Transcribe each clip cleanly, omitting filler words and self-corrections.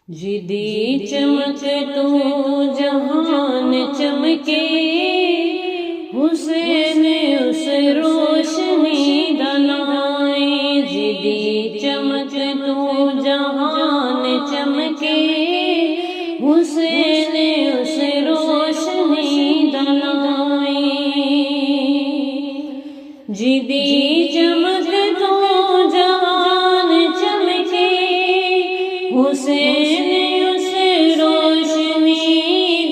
جدی چمک تو جہان چمکے، حسین اس روشنی دلائے۔ جدی چمک تو جہان چمکے، حسین اس روشنی دلائے۔ جدی چمک تو جہان چمکے، حسین اس روشنی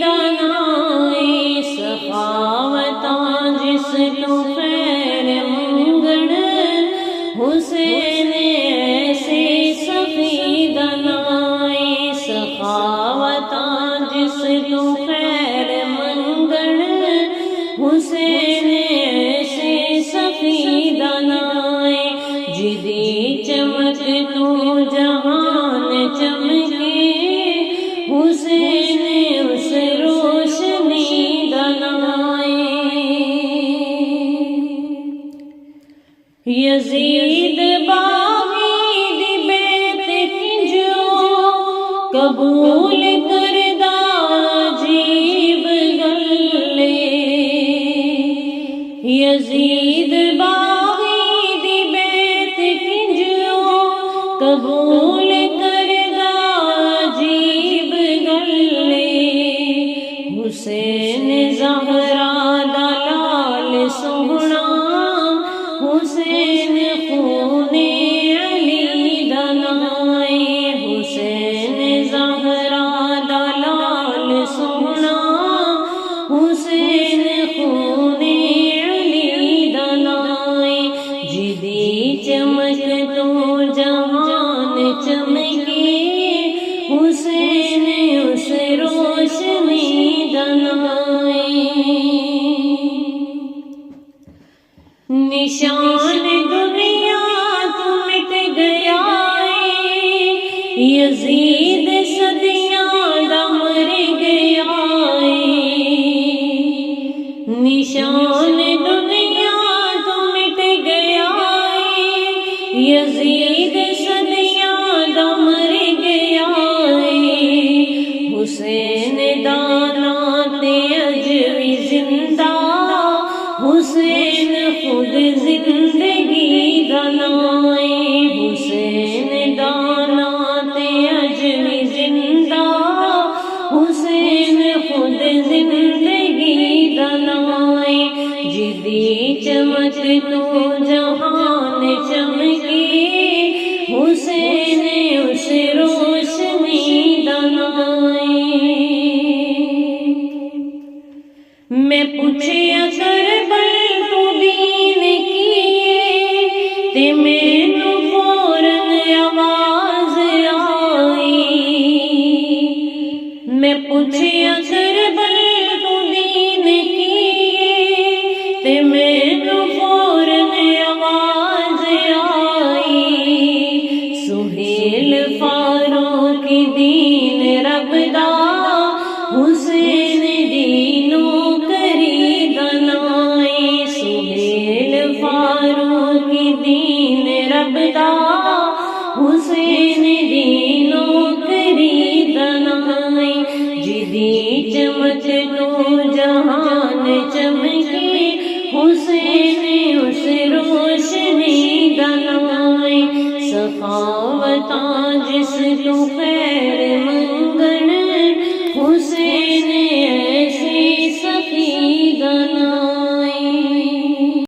دلائے۔ سخاوتاں جس تو خیر منگڑ، حسین ایسے سخی دلائے۔ سخاوتاں جس تو خیر منگڑ، حسین ایسے سخی دلائے۔ جدی چمک تو جہان چمکے، حسین اس روشنی دلائے۔ یزید باغی دی بیت کنجو، قبول کردہ عجیب گلے۔ یزید باغی دی بیت کنجو، قبول کردہ عجیب گلے۔ حسین زہرا دلال سوہنا، حسین خون علی دلائے۔ حسین زہرا دلال سوہنا، حسین خون علی دلائے۔ جدی چمک تو جہان چمکے، حسین اس روشنی دلائے۔ نشان دنیا تو مٹ گیا ہے، یزید صدیاں دا مر گیا ہے۔ نشان دنیا تو مٹ گیا ہے، یزید صدیاں دا مر گیا ہے۔ حسین دانا تے اج بھی زندہ، حسین خود زندگی دلائے۔ حسین دانا تے اج بھی زندہ، حسین خود زندگی دلائے۔ جدی چمک تو جہان چمکے، حسین اس روشنی دلائے۔ میں پوچھیا کربل تو دین کیے، تے مینوں فوراً آواز آئی۔ میں پوچھیا